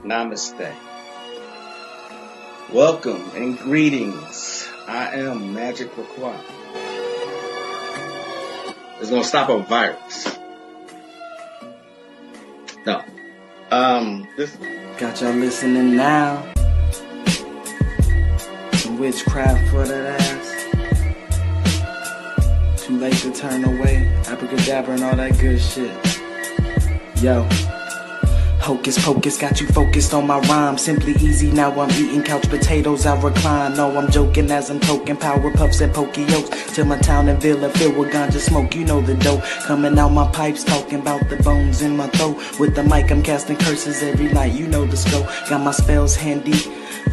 Namaste. Welcome and greetings. I am Magick. It's gonna stop a virus. No. This Got y'all listening now. Some witchcraft for that ass. Too late to turn away. Abracadabra and all that good shit. Yo. Hocus pocus, got you focused on my rhyme. Simply easy, now I'm eating couch potatoes, I recline. No, I'm joking as I'm poking power puffs at Pokeos. Till my town and villa filled with ganja smoke, you know the dope. Coming out my pipes, talking about the bones in my throat. With the mic, I'm casting curses every night, you know the scope. Got my spells handy.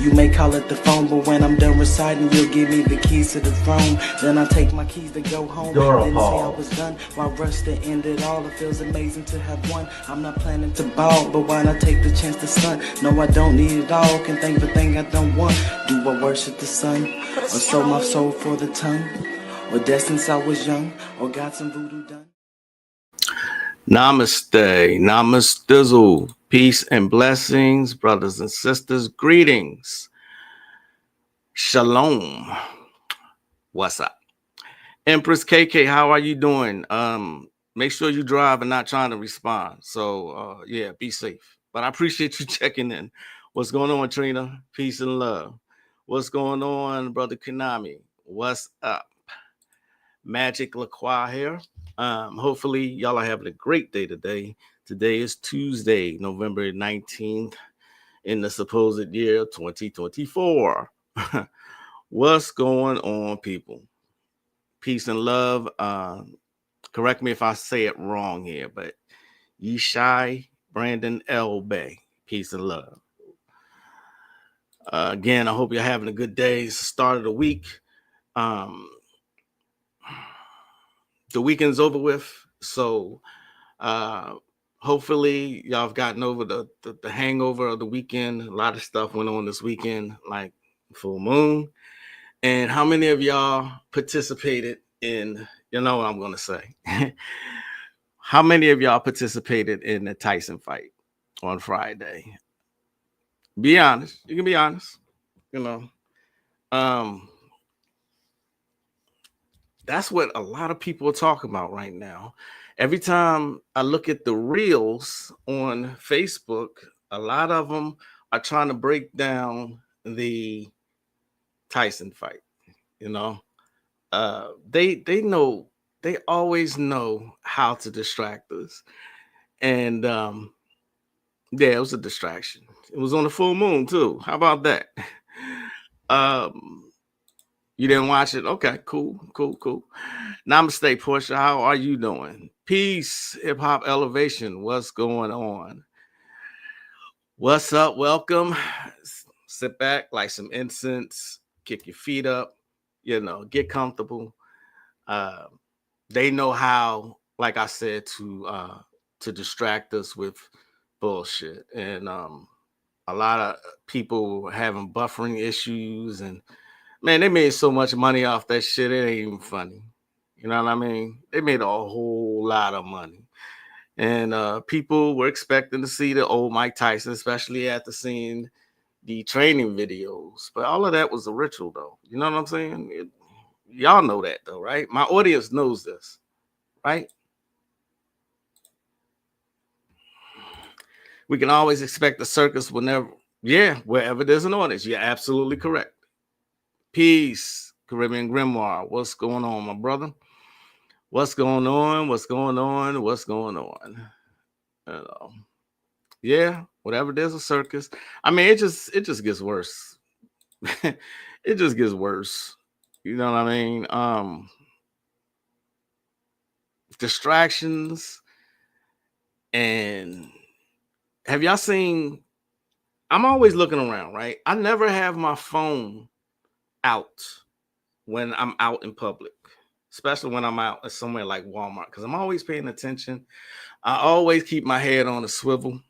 You may call it the phone, but when I'm done reciting, you'll give me the keys to the throne. Then I take my keys to go home. Didn't say I was done. While rush to end it all, it feels amazing to have won. I'm not planning to ball, but why not take the chance to stunt? No, I don't need it all. Can think the thing I don't want. Do I worship the sun, or sold my soul for the tongue, or dead since I was young, or got some voodoo done? Namaste, namastizzle, peace and blessings, brothers and sisters, greetings, shalom. What's up? Empress KK, how are you doing? Make sure you drive and not trying to respond. So, yeah, be safe. But I appreciate you checking in. What's going on, Trina? Peace and love. What's going on, Brother Konami? What's up? Magick LaCroix here. Hopefully, y'all are having a great day today. Today is Tuesday, November 19th, in the supposed year 2024. What's going on, people? Peace and love. Correct me if I say it wrong here, but Yeshai Brandon L. Bay. Peace and love. Again, I hope you're having a good day. It's the start of the week. The weekend's over with, so hopefully y'all have gotten over the hangover of the weekend. A lot of stuff went on this weekend, like full moon. And how many of y'all participated in, you know what I'm going to say? How many of y'all participated in the Tyson fight on Friday? Be honest. You can be honest. You know, that's what a lot of people are talking about right now. Every time I look at the reels on Facebook, a lot of them are trying to break down the Tyson fight. You know, they know, they always know how to distract us. And yeah, it was a distraction. It was on the full moon too. How about that? You didn't watch it? Okay, cool. Namaste, Portia. How are you doing? Peace, hip hop elevation. What's going on? What's up? Welcome. Sit back, light some incense, kick your feet up, you know, get comfortable. They know how, like I said, to distract us with bullshit. And a lot of people having buffering issues, and man, they made so much money off that shit, it ain't even funny. You know what I mean? They made a whole lot of money. And people were expecting to see the old Mike Tyson, especially after seeing the training videos. But all of that was a ritual, though. You know what I'm saying? Y'all know that, though, right? My audience knows this, right? We can always expect the circus whenever, wherever there's an audience. You're absolutely correct. Peace, Caribbean Grimoire. What's going on, my brother? What's going on? Yeah, whatever. There's a circus. I mean, it just gets worse. It just gets worse. You know what I mean? Distractions. And have y'all seen? I'm always looking around, right? I never have my phone out when I'm out in public, especially when I'm out at somewhere like Walmart, because I'm always paying attention. I always keep my head on a swivel.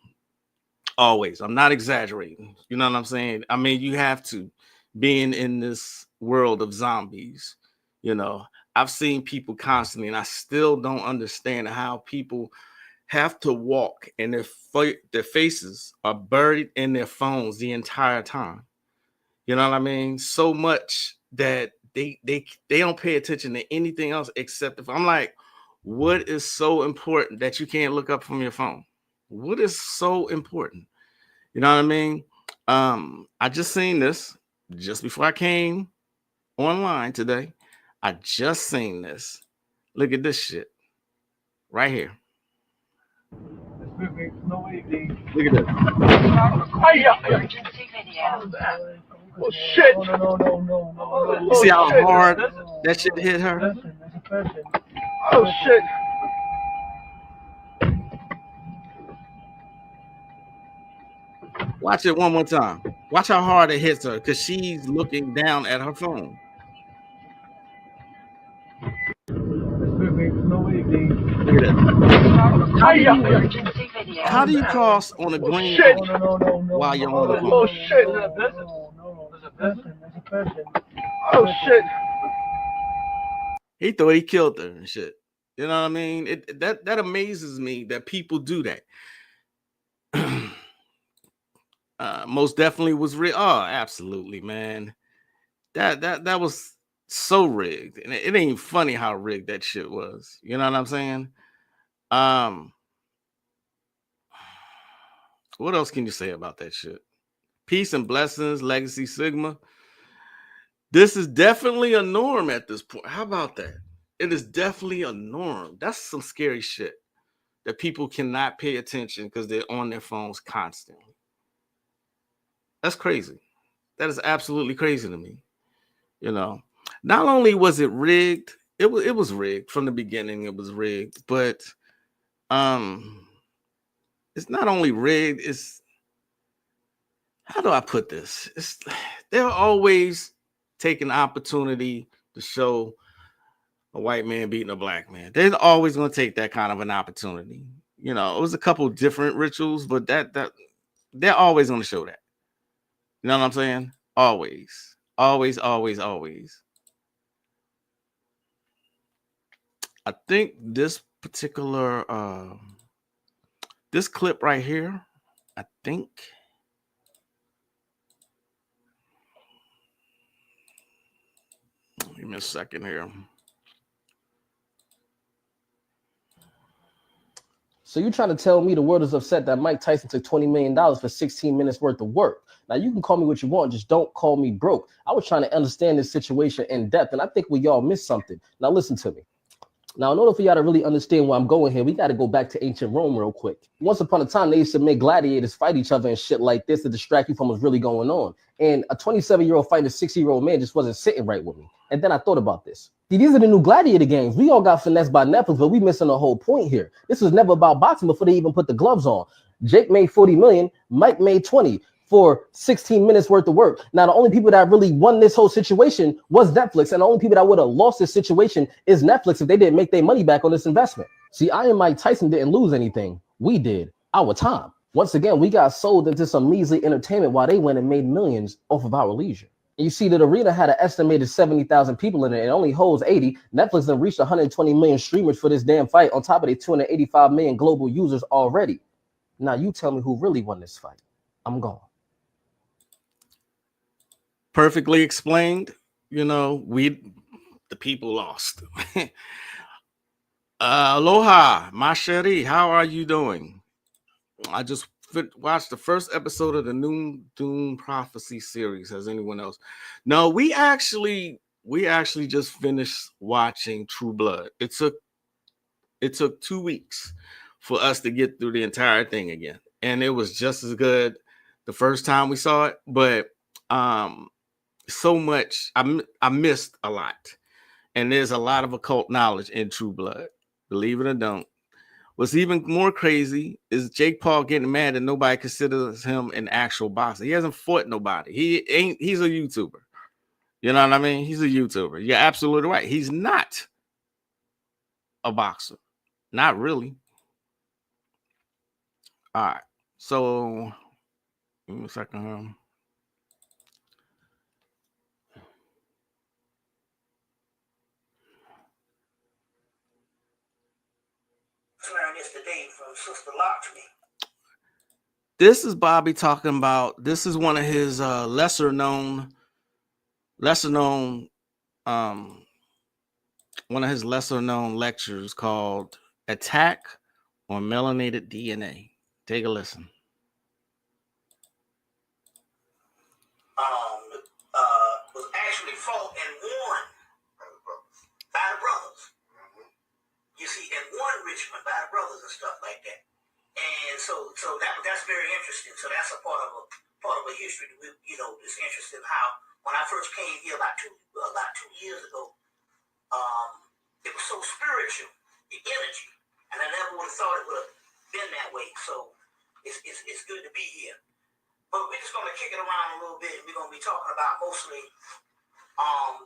Always. I'm not exaggerating. You know what I'm saying? I mean, you have to, being in this world of zombies, you know, I've seen people constantly, and I still don't understand how people have to walk and their faces are buried in their phones the entire time. You know what I mean? So much that they don't pay attention to anything else except if I'm like, what is so important that you can't look up from your phone? What is so important? You know what I mean? I just seen this just before I came online today. I just seen this. Look at this shit right here. Look at this. Emergency video. Oh shit! You see how hard that shit hit her? Oh shit! Watch it one more time. Watch how hard it hits her because she's looking down at her phone. Look at that. Emergency video. How do you cross on a green Shit. light while you're on the Oh phone? shit! Oh shit! He thought he killed her and shit. You know what I mean? That amazes me that people do that. Most definitely was rigged. Oh, absolutely, man. That was so rigged, and it ain't funny how rigged that shit was. You know what I'm saying? What else can you say about that shit? Peace and blessings, Legacy Sigma. This is definitely a norm at this point. How about that? It is definitely a norm. That's some scary shit that people cannot pay attention because they're on their phones constantly. That's crazy. That is absolutely crazy to me. You know, not only was it rigged, it was rigged from the beginning. It was rigged, but it's not only rigged. It's, how do I put this? They're always taking opportunity to show a white man beating a black man. They're always going to take that kind of an opportunity. You know, it was a couple different rituals, but that they're always going to show that. You know what I'm saying? Always. I think this particular this clip right here, I think give me a second here. So you trying to tell me the world is upset that Mike Tyson took $20 million for 16 minutes worth of work? Now, you can call me what you want, just don't call me broke. I was trying to understand this situation in depth, and I think we all missed something. Now, listen to me. Now, in order for y'all to really understand where I'm going here, we got to go back to ancient Rome real quick. Once upon a time, they used to make gladiators fight each other and shit like this to distract you from what's really going on. And a 27-year-old fighting a 60-year-old man just wasn't sitting right with me. And then I thought about this. See, these are the new gladiator games. We all got finessed by Netflix, but we missing the whole point here. This was never about boxing before they even put the gloves on. Jake made 40 million, Mike made 20 for 16 minutes worth of work. Now, the only people that really won this whole situation was Netflix, and the only people that would have lost this situation is Netflix if they didn't make their money back on this investment. See, I and Mike Tyson didn't lose anything. We did. Our time. Once again, we got sold into some measly entertainment while they went and made millions off of our leisure. And you see, that arena had an estimated 70,000 people in it and only holds 80. Netflix then reached 120 million streamers for this damn fight on top of their 285 million global users already. Now, you tell me who really won this fight. I'm gone. Perfectly explained. You know, the people lost. Aloha, my chérie. How are you doing? I just watched the first episode of the new Doom Prophecy series. Has anyone else? No, we actually just finished watching True Blood. It took 2 weeks for us to get through the entire thing again, and it was just as good the first time we saw it. But so much I missed a lot, and there's a lot of occult knowledge in True Blood. Believe it or don't. What's even more crazy is Jake Paul getting mad that nobody considers him an actual boxer. He hasn't fought nobody. He's a YouTuber. You know what I mean? He's a YouTuber. You're absolutely right. He's not a boxer. Not really. All right. So give me a second. learned this today from Sister Lockme. This is Bobby talking about. This is one of his lesser known lectures called "Attack on Melanated DNA." Take a listen. Was actually fought and won by the brothers. You see, and won Richmond by the brothers and stuff like that. And so that's very interesting. So that's a part of a history that it's interesting how when I first came here about 2 years ago, it was so spiritual, the energy, and I never would have thought it would have been that way. So it's good to be here. But we're just going to kick it around a little bit, and we're going to be talking about mostly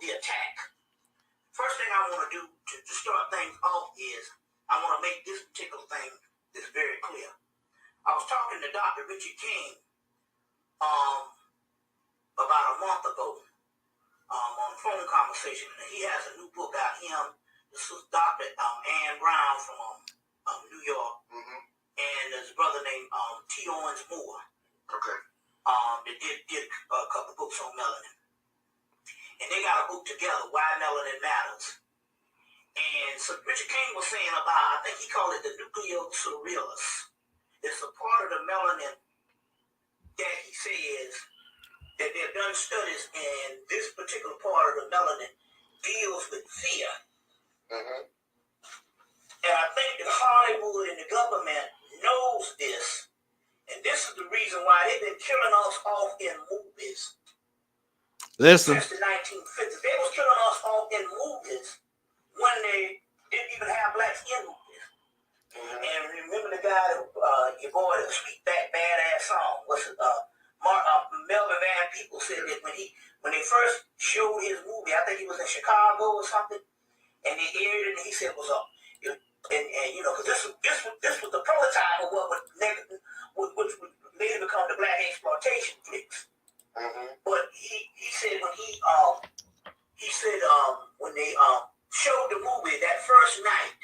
the attack. First thing I want to do to start things off is I want to make this particular thing that's very clear. I was talking to Dr. Richard King about a month ago on a phone conversation, and he has a new book out. This was Dr. Ann Brown from New York, and there's a brother named T. Owens Moore. Okay. That did a couple books on melanin. And they got a book together, Why Melanin Matters. And so Richard King was saying about, I think he called it the nucleocerealis. It's a part of the melanin that he says that they've done studies, and this particular part of the melanin deals with fear. And I think that Hollywood and the government knows this. And this is the reason why they've been killing us off in movies. Listen. Since the 1950s. They was killing us off in movies when they didn't even have blacks in movies. And remember the guy that, your boy, the Sweet Back Badass song, Melvin Van Peebles said that when they first showed his movie, I think he was in Chicago or something, and they aired it, and he said it was because this was the prototype of what would later become the black exploitation flicks. But he said when they showed the movie that first night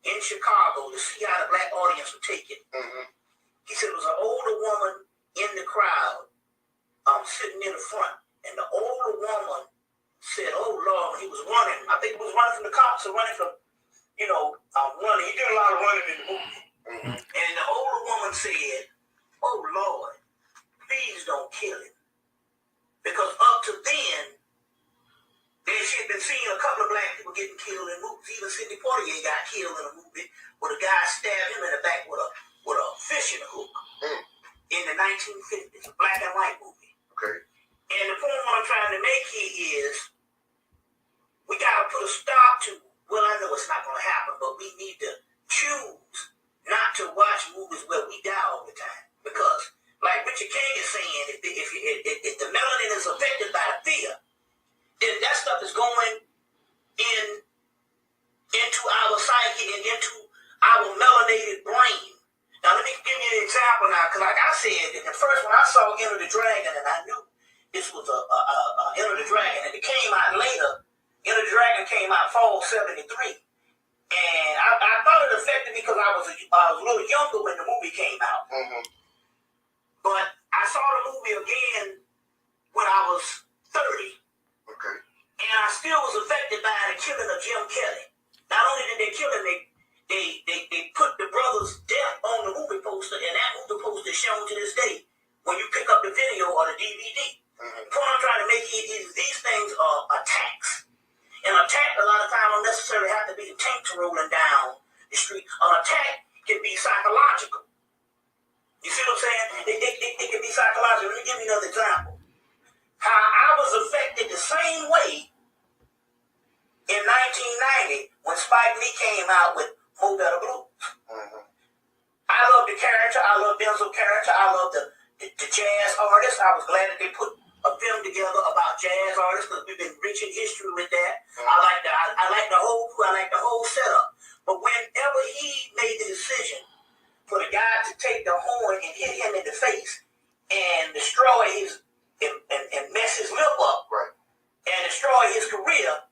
in Chicago to see how the black audience would take it, he said it was an older woman in the crowd sitting in the front, and the older woman said, "Oh Lord," when he was running. I think he was running from the cops or running from running. He did a lot of running in the movie. And the older woman said, "Oh Lord, please don't kill him." Because up to then, she had been seeing a couple of black people getting killed in movies. Even Sidney Poitier got killed in a movie where the guy stabbed him in the back with a fishing hook in the 1950s, a black and white movie. Okay. And the point what I'm trying to make here is we got to put a stop to, well, I know it's not going to happen, but we need to choose not to watch movies where we die all the time. Because, like Richard King is saying, if the melanin is affected by fear, then that stuff is going into our psyche and into our melanated brain. Now, let me give you an example now, because like I said, at first when I saw Enter the Dragon, and I knew this was a Enter the Dragon, and it came out later. Enter the Dragon came out fall '73. And I thought it affected me because I was a little younger when the movie came out. But I saw the movie again when I was 30. Okay. And I still was affected by the killing of Jim Kelly. Not only did they kill him, they put the brother's death on the movie poster, and that movie poster is shown to this day when you pick up the video or the DVD. The point I'm trying to make is these things are attacks. An attack a lot of times don't necessarily have to be the tanks rolling down the street. An attack can be psychological. You see what I'm saying? It can be psychological. Let me give you another example. How I was affected the same way in 1990 when Spike Lee came out with Mo Better Blues. I love the character. I love Denzel's character. I love the jazz artist. I was glad that they put a film together about jazz artists because we've been rich in history with that. I like the whole setup. But whenever he made the decision for the guy to take the horn and hit him in the face and destroy his and mess his lip up, right, and destroy his career,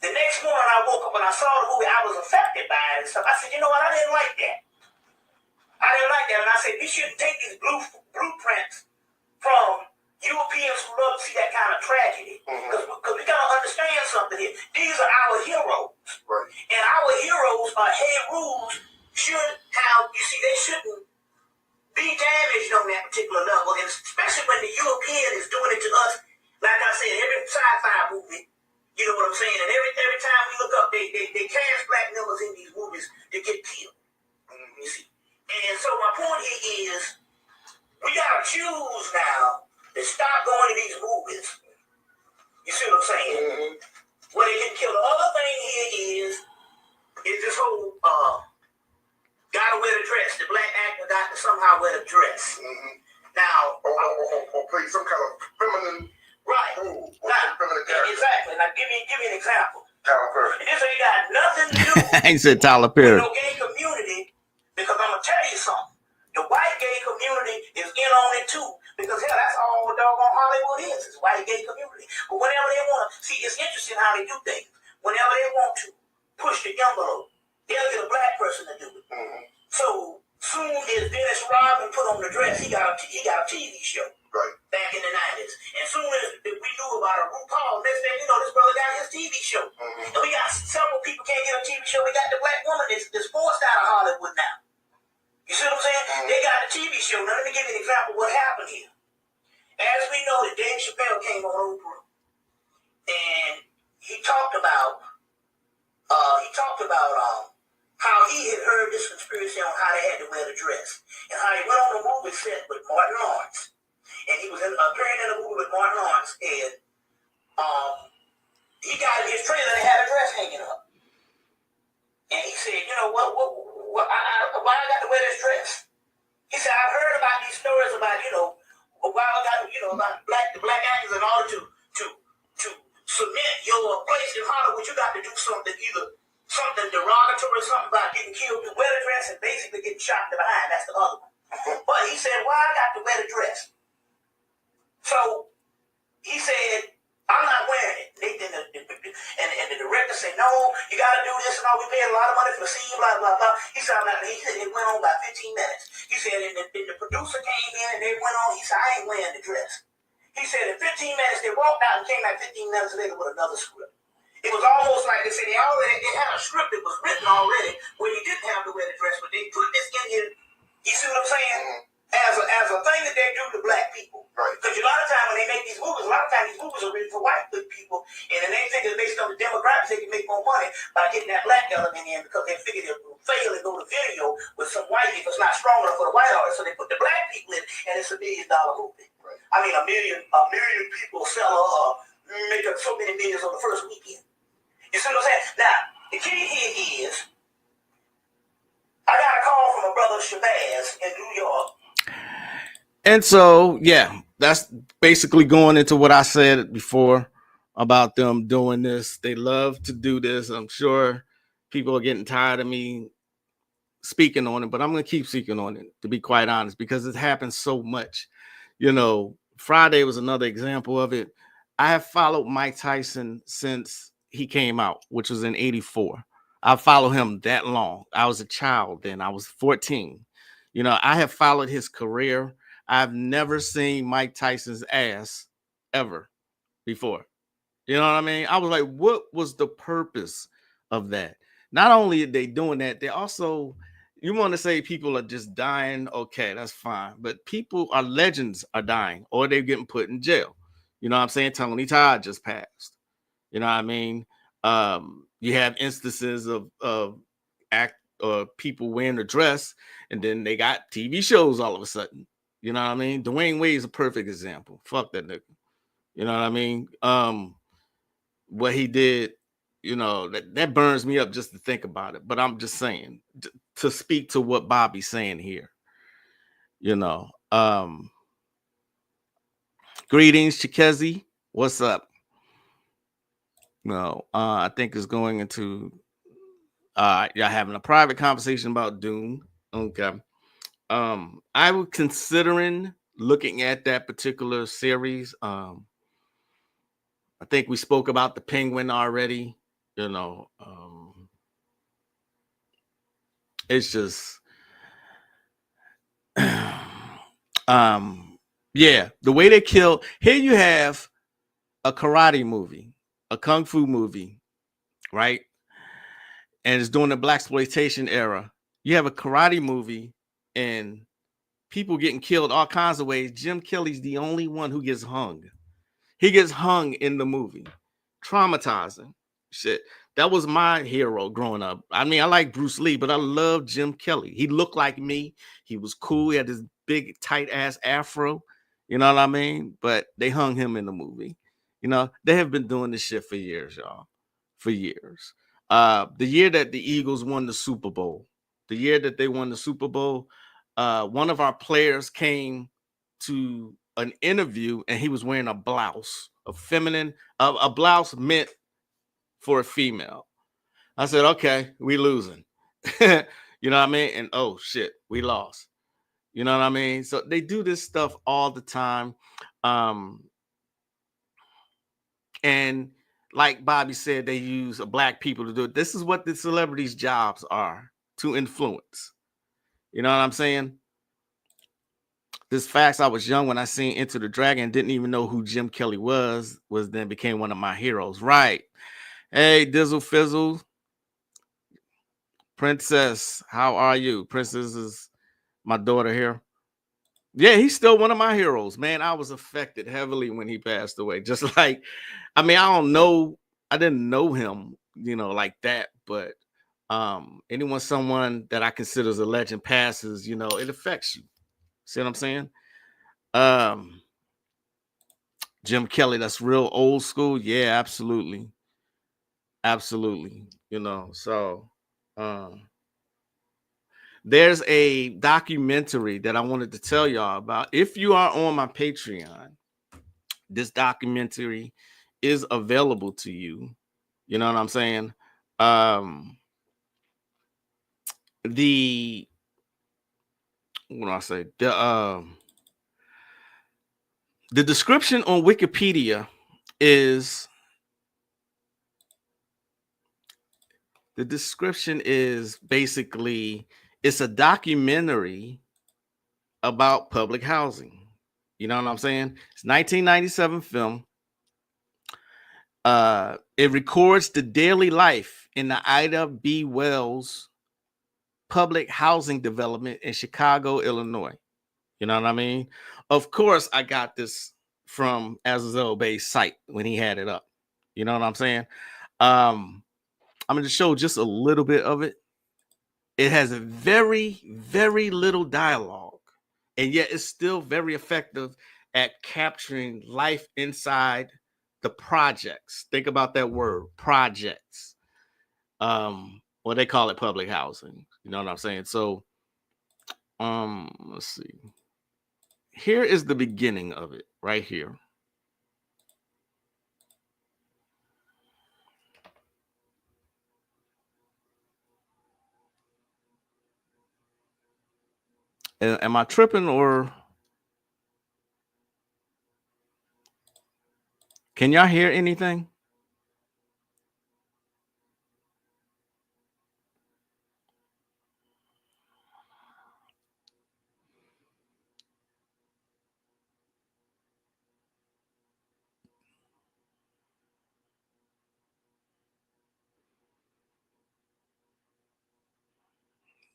the next morning I woke up and I saw the movie. I was affected by it and stuff. I said, you know what? I didn't like that. blueprints from Europeans who love to see that kind of tragedy. Because we got to understand something here. These are our heroes. Right. And our heroes are head rules should have, you see, they shouldn't be damaged on that particular level. And especially when the European is doing it to us, like I said, every sci-fi movie, you know what I'm saying? And every time we look up, they cast black members in these movies to get killed. You see? And so my point here is, we got to choose now to stop going to these movies. You see what I'm saying? Where they get killed. The other thing here is this whole gotta wear the dress. The black actor got to somehow wear the dress. Now, or play some kind of feminine right. role. Now, Feminine character. exactly. Now, give me an example. Tyler Perry. This ain't got nothing to do I ain't said Tyler with Perry. no gay community, because I'm gonna tell you something. The white gay community is in on it too, because hell, that's all doggone Hollywood is white gay community. But whenever they want to, see, it's interesting how they do things. Whenever they want to push the envelope, they'll get a black person to do it. So soon as Dennis Rodman put on the dress, he got a TV show. Right. Back in the 90s. And soon as we knew about a RuPaul, next thing you know, this brother got his TV show. And we got several people can't get a TV show. We got the black woman that's forced out of Hollywood now. You see what I'm saying? They got the TV show. Now let me give you an example of what happened here. As we know that Dave Chappelle came on Oprah, and he talked about how he had heard this conspiracy on how they had to wear the dress, and how he went on a movie set with Martin Lawrence. And he was appearing in a movie with Martin Lawrence, and he got in his trailer and had a dress hanging up. And he said, you know, why I got to wear this dress? He said, I've heard about these stories about, you know, why I got, you know, about the black actors in order to cement your place in Hollywood, you got to do something, either something derogatory, something about getting killed, wear the dress and basically getting shot in the behind. That's the other one. But he said, why I got to wear the dress? So he said, I'm not wearing it. And the director said, no, you got to do this and all. We paid a lot of money for the scene, blah, blah, blah. He said, it went on about 15 minutes. He said, and the producer came in and they went on. He said, I ain't wearing the dress. He said, in 15 minutes, they walked out and came back 15 minutes later with another script. It was almost like they said they had a script that was written already where you didn't have to wear the dress, but they put this in here. You see what I'm saying? As a thing that they do to black people. Right. Because a lot of times when they make these movies, a lot of times these movies are written for white good people, and then they think it's based on the demographics, they can make more money by getting that black element in, because they figure they'll fail and go to video with some white if it's not strong enough for the white audience. So they put the black people in, and it's $1 million movie. Right. I mean, a million people sell make up so many millions on the first weekend. You see what I'm saying? Now, the key here is, I got a call from a brother Shabazz in New York. And so, yeah, that's basically going into what I said before about them doing this. They love to do this. I'm sure people are getting tired of me speaking on it, but I'm going to keep speaking on it, to be quite honest, because it happens so much. You know, Friday was another example of it. I have followed Mike Tyson since he came out, which was in '84. I followed him that long. I was a child then. I was 14. You know, I have followed his career. I've never seen Mike Tyson's ass ever before. You know what I mean? I was like, what was the purpose of that? Not only are they doing that, they also, you want to say people are just dying. Okay, that's fine. But legends are dying, or they're getting put in jail. You know what I'm saying? Tony Todd just passed. You know what I mean? You have instances of people wearing a dress, and then they got TV shows all of a sudden. You know what I mean? Dwayne Wade is a perfect example. Fuck that nigga. You know what I mean? What he did, you know, that burns me up just to think about it. But I'm just saying, to speak to what Bobby's saying here. You know, greetings, Chikezi. What's up? No, I think it's going into y'all having a private conversation about Doom. Okay. I was considering looking at that particular series. I think we spoke about the Penguin already. You know, it's just Yeah, the way they kill. Here you have a karate movie, a kung fu movie, right? And it's during the blaxploitation era. You have a karate movie and people getting killed all kinds of ways. Jim Kelly's the only one who gets hung. He gets hung in the movie. Traumatizing. Shit. That was my hero growing up. I mean, I like Bruce Lee, but I love Jim Kelly. He looked like me. He was cool. He had this big, tight ass afro. You know what I mean? But they hung him in the movie. You know, they have been doing this shit for years, y'all. For years. The year that the Eagles won the Super Bowl, one of our players came to an interview and he was wearing a blouse, a blouse meant for a female. I said, okay, we losing. You know what I mean? And oh shit, we lost. You know what I mean? So they do this stuff all the time. And like Bobby said, they use black people to do it. This is what the celebrities' jobs are, to influence. You know what I'm saying? This facts, I was young when I seen Enter the Dragon, didn't even know who Jim Kelly was then became one of my heroes. Right. Hey, Dizzle Fizzle. Princess, how are you? Princess is my daughter here. Yeah, he's still one of my heroes, man. I was affected heavily when he passed away. Just like, I mean, I didn't know him, you know, like that, but someone that I consider as a legend passes, you know, it affects you. See what I'm saying? Jim Kelly, that's real old school. Yeah, absolutely. Absolutely. You know, so there's a documentary that I wanted to tell y'all about. If you are on my Patreon, this documentary is available to you. You know what I'm saying? The what do I say? The description on Wikipedia is basically it's a documentary about public housing. You know what I'm saying? It's 1997 film. It records the daily life in the Ida B. Wells public housing development in Chicago, Illinois. You know what I mean? Of course, I got this from Azazel Bay's site when he had it up. You know what I'm saying? I'm going to show just a little bit of it. It has a very, very little dialogue, and yet it's still very effective at capturing life inside the projects. Think about that word, projects. Well, they call it public housing. You know what I'm saying? So, let's see. Here is the beginning of it right here. Am I tripping or can y'all hear anything?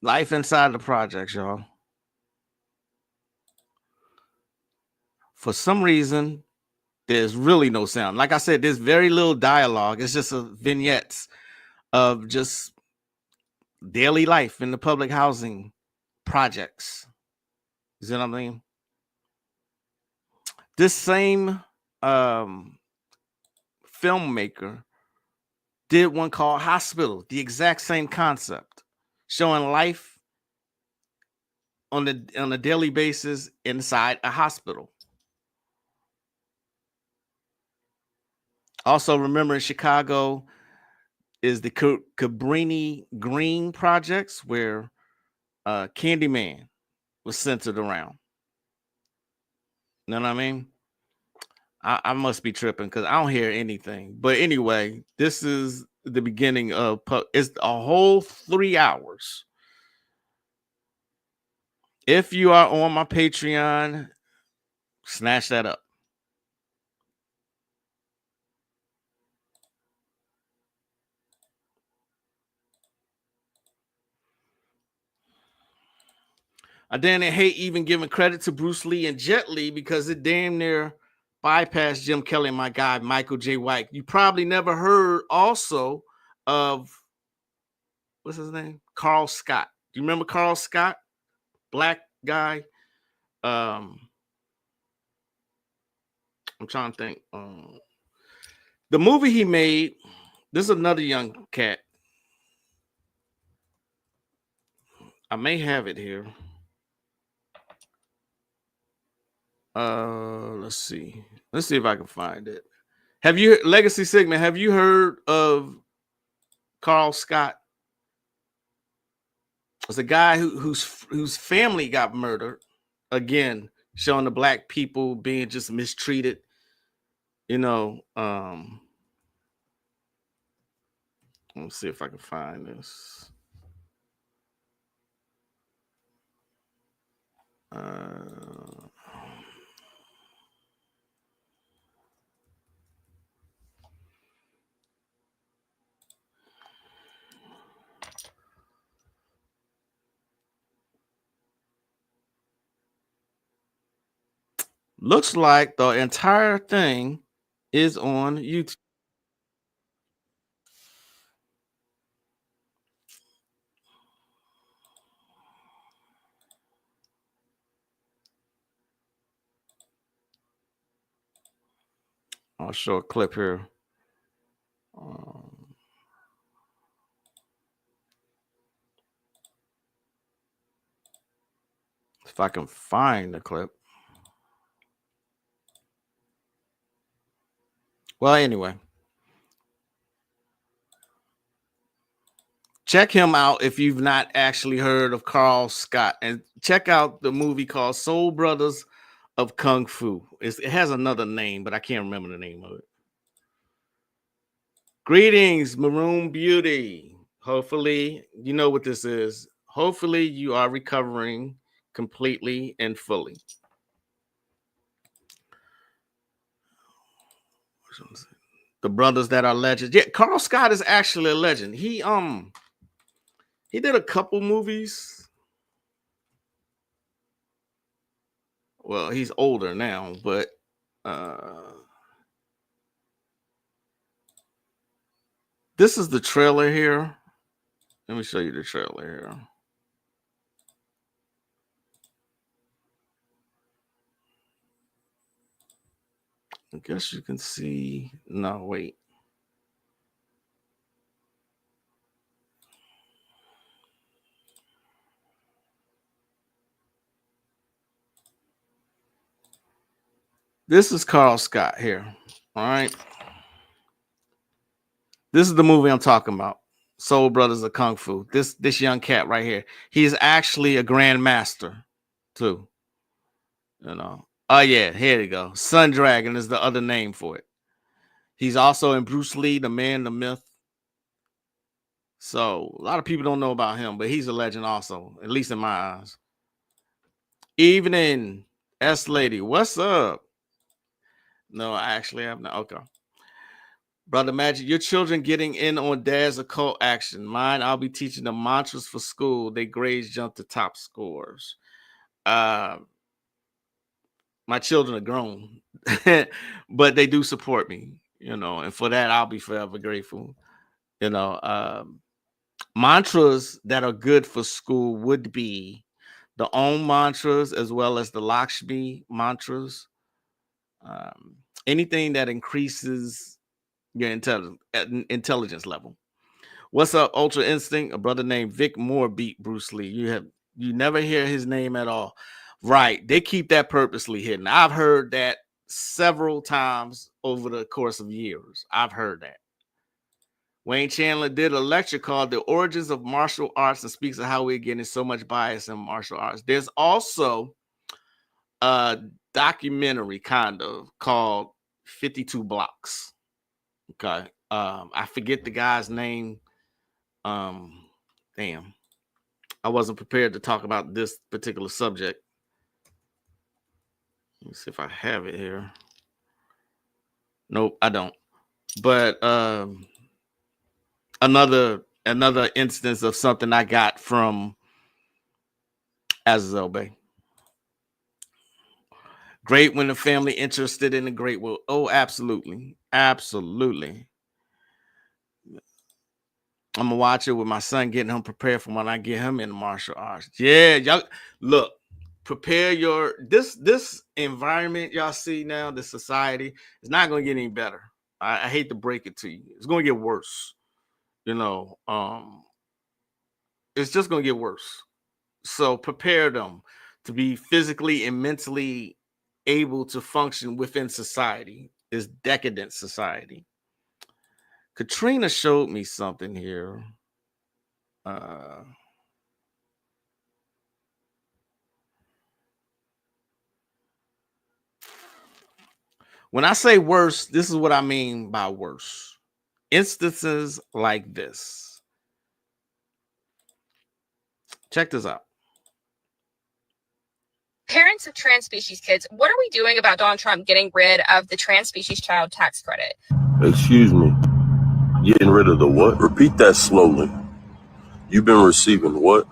Life inside the projects, y'all. For some reason, there's really no sound. Like I said, there's very little dialogue. It's just vignettes of just daily life in the public housing projects. You see what I mean? This same filmmaker did one called Hospital, the exact same concept, showing life on a daily basis inside a hospital. Also, remember in Chicago is the Cabrini Green projects where Candyman was centered around. You know what I mean? I must be tripping because I don't hear anything. But anyway, this is the beginning of it's a whole 3 hours. If you are on my Patreon, Snatch that up. I damn near hate even giving credit to Bruce Lee and Jet Li because it damn near bypassed Jim Kelly and my guy Michael J. White. You probably never heard also of what's his name? Carl Scott. Do you remember Carl Scott? Black guy. I'm trying to think. The movie he made. This is another young cat. I may have it here. Let's see. Let's see if I can find it. Have you Legacy Sigma? Have you heard of Carl Scott? It's a guy whose family got murdered. Again, showing the black people being just mistreated. You know, let's see if I can find this. Looks like the entire thing is on YouTube. I'll show a clip here. If I can find the clip. Well, anyway. Check him out if you've not actually heard of Carl Scott. And check out the movie called Soul Brothers of Kung Fu. It has another name, but I can't remember the name of it. Greetings, Maroon Beauty. Hopefully, you know what this is. Hopefully, you are recovering completely and fully. The brothers that are legends. Yeah, Carl Scott is actually a legend. He did a couple movies. Well, he's older now, but this is the trailer here. Let me show you the trailer here. I guess you can see. No, wait. This is Carl Scott here. All right. This is the movie I'm talking about. Soul Brothers of Kung Fu. This young cat right here. He's actually a grandmaster too. You know. Oh yeah, here you go. Sun Dragon is the other name for it. He's also in Bruce Lee, the Man, the Myth. So a lot of people don't know about him, but he's a legend also, at least in my eyes. Evening, S Lady. What's up? No, I actually have not. Okay. Brother Magic, your children getting in on dad's occult action. Mine, I'll be teaching them mantras for school. They grades jump to top scores. My children are grown, but they do support me, you know, and for that, I'll be forever grateful. You know, mantras that are good for school would be the Om mantras as well as the Lakshmi mantras. Anything that increases your intelligence level. What's up, Ultra Instinct? A brother named Vic Moore beat Bruce Lee. You never hear his name at all. Right. They keep that purposely hidden. I've heard that several times over the course of years. I've heard that. Wayne Chandler did a lecture called The Origins of Martial Arts and speaks of how we're getting so much bias in martial arts. There's also a documentary kind of called 52 Blocks. Okay. I forget the guy's name. Damn. I wasn't prepared to talk about this particular subject. Let me see if I have it here. Nope, I don't. But another instance of something I got from Azazel Bay. Great when the family interested in the great will. Oh, absolutely. Absolutely. I'm gonna watch it with my son, getting him prepared for when I get him into martial arts. Yeah, y'all look, prepare your this environment y'all see now, this society is not gonna get any better. I hate to break it to you. It's gonna get worse. You know, it's just gonna get worse. So prepare them to be physically and mentally able to function within society, this decadent society. Katrina showed me something here. When I say worse, this is what I mean by worse. Instances like this. Check this out. Parents of trans species kids, what are we doing about Donald Trump getting rid of the trans species child tax credit? Excuse me. Getting rid of the what? Repeat that slowly. You've been receiving what?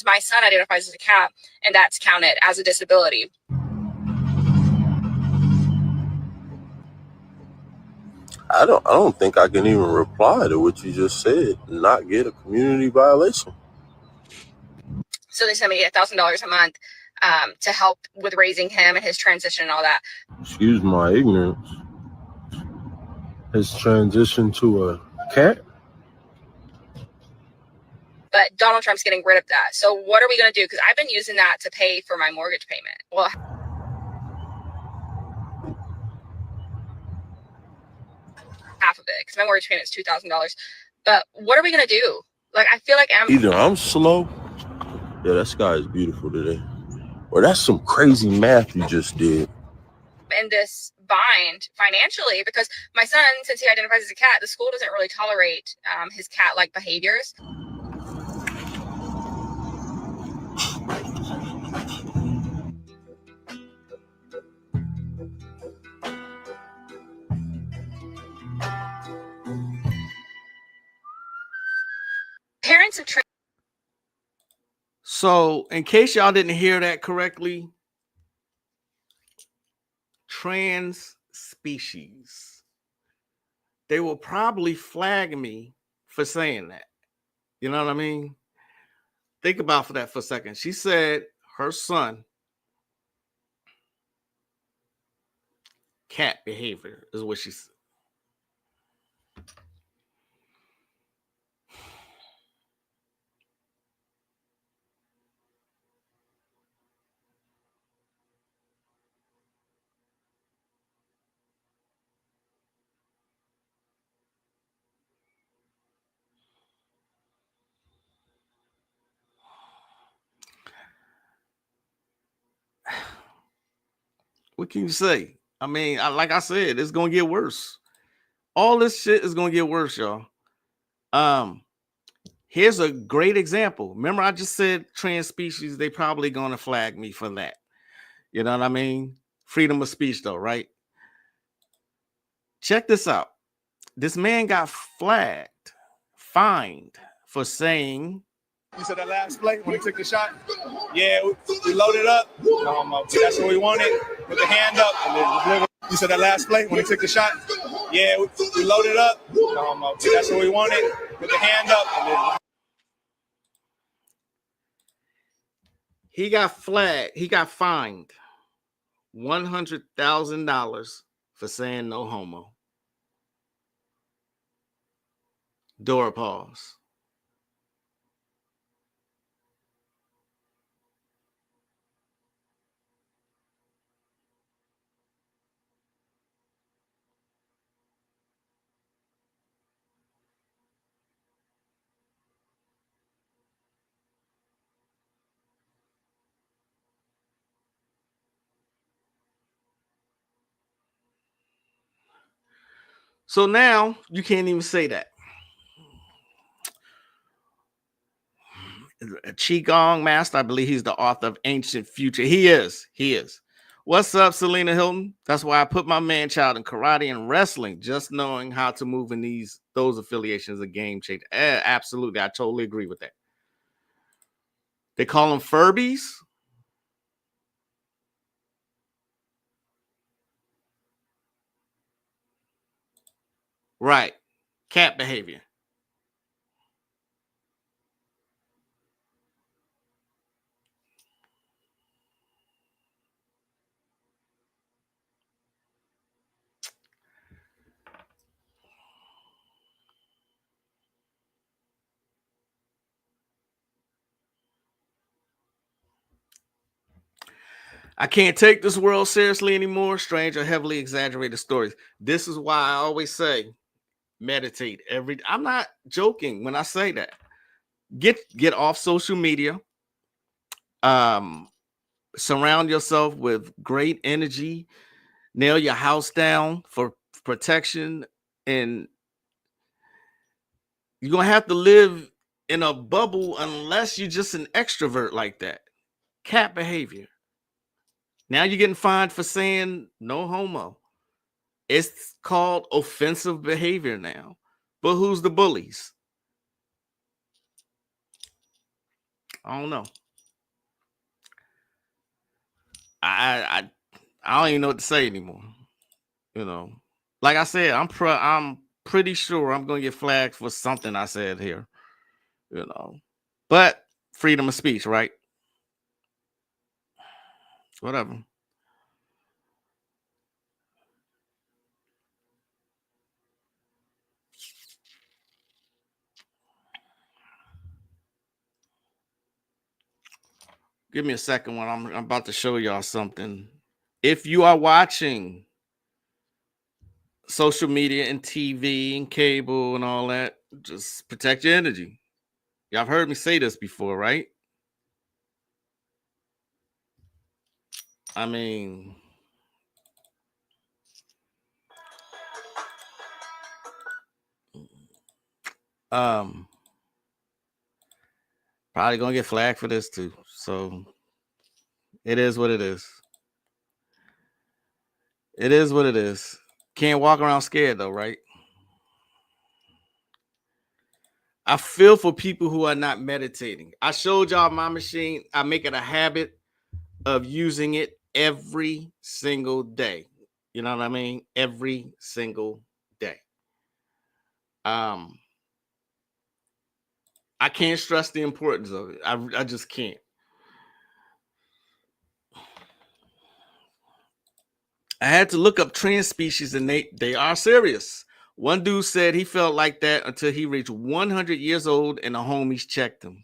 My son identifies as a cat, and that's counted as a disability. I don't think I can even reply to what you just said. Not get a community violation. So they sent me $1,000 a month to help with raising him and his transition and all that. Excuse my ignorance. His transition to a cat? But Donald Trump's getting rid of that. So what are we going to do? Because I've been using that to pay for my mortgage payment. Well, half of it, because my mortgage payment is $2,000. But what are we going to do? Like, I feel like either I'm slow. Yeah, that sky is beautiful today. Or that's some crazy math you just did. In this bind financially, because my son, since he identifies as a cat, the school doesn't really tolerate his cat-like behaviors. Parents of So, in case y'all didn't hear that correctly, trans species, they will probably flag me for saying that. You know what I mean? Think about that for a second. She said her son, cat behavior is what she said. What can you say? I mean, like I said, it's gonna get worse. All this shit is gonna get worse, y'all. Here's a great example. Remember, I just said trans species, they probably gonna flag me for that. You know what I mean? Freedom of speech, though, right? Check this out. This man got fined for saying. You said that last play when he took the shot? Yeah, we loaded up. That's what we wanted. Put the hand up and then deliver. You said that last play when he took the shot? Yeah, we loaded up. That's what we wanted. Put the hand up and then. He got fined $100,000 for saying no homo. Dora pause. So now you can't even say that. a Qigong master. I believe he's the author of Ancient Future. He is. What's up, Selena Hilton? That's why I put my man child in karate and wrestling. Just knowing how to move in those affiliations is a game changer. Absolutely. I totally agree with that. They call them Furbies. Right. Cat behavior. I can't take this world seriously anymore. Strange or heavily exaggerated stories. This is why I always say meditate I'm not joking when I say that. Get off social media. Surround yourself with great energy. Nail your house down for protection, and you're gonna have to live in a bubble unless you're just an extrovert like that. Cat behavior. Now you're getting fined for saying no homo. It's called offensive behavior now. But who's the bullies? I don't know. I don't even know what to say anymore. You know, like I said, I'm pretty sure I'm gonna get flagged for something I said here. You know, but freedom of speech, right? Whatever. Give me a second when I'm about to show y'all something. If you are watching social media and TV and cable and all that, just protect your energy. Y'all have heard me say this before, right? I mean, probably gonna get flagged for this too. So it is what it is. It is what it is. Can't walk around scared though, right? I feel for people who are not meditating. I showed y'all my machine. I make it a habit of using it every single day. You know what I mean? Every single day. I can't stress the importance of it. I just can't. I had to look up trans species, and they are serious. One dude said he felt like that until he reached 100 years old and the homies checked him.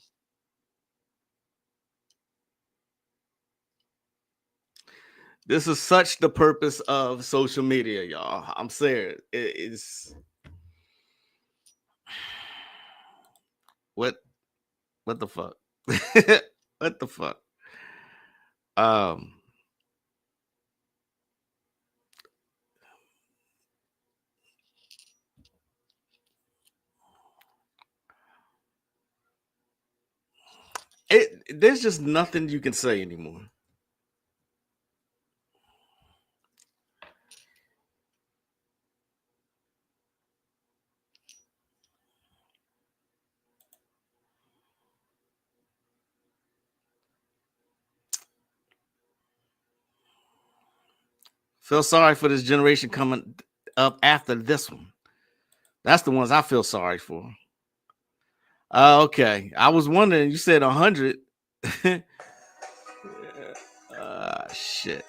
This is such the purpose of social media, y'all. I'm serious. It's what the fuck? What the fuck? There's just nothing you can say anymore. Feel sorry for this generation coming up after this one. That's the ones I feel sorry for. Okay. I was wondering, you said 100. Shit.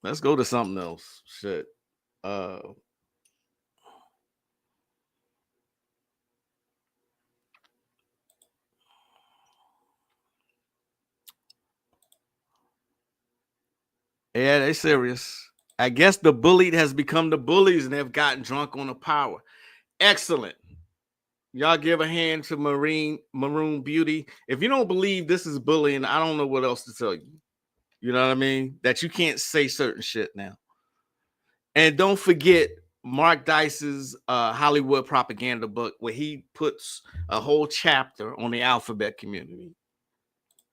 Let's go to something else. Shit. Yeah, they serious. I guess the bullied has become the bullies and they've gotten drunk on the power. Excellent. Y'all give a hand to Maroon Beauty. If you don't believe this is bullying, I don't know what else to tell you. You know what I mean? That you can't say certain shit now. And don't forget Mark Dice's Hollywood propaganda book where he puts a whole chapter on the alphabet community.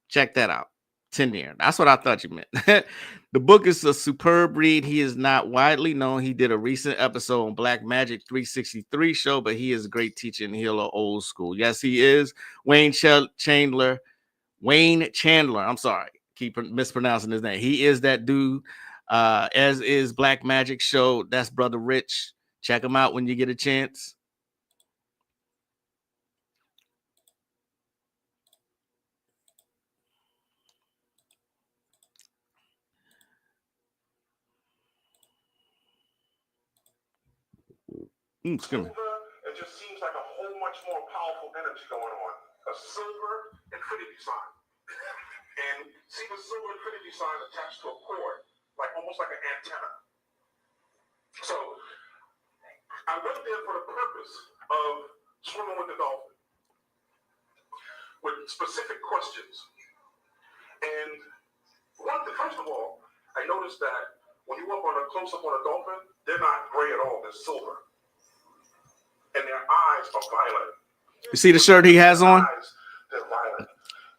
Check that out. 10 years. That's what I thought you meant. The book is a superb read. He is not widely known. He did a recent episode on Black Magic 363 show, but he is a great teacher and healer, old school. Yes, he is. Wayne Chandler. I'm sorry. Keep mispronouncing his name. He is that dude. As is Black Magic show. That's Brother Rich. Check him out when you get a chance. Excuse me. It just seems like a whole much more powerful energy going on. A silver infinity sign. And see the silver infinity sign attached to a cord, like almost like an antenna. So I went there for the purpose of swimming with the dolphin with specific questions. And first of all, I noticed that when you look on a close up on a dolphin, they're not gray at all, they're silver. And their eyes are violet. You see the shirt he has on? They're violet.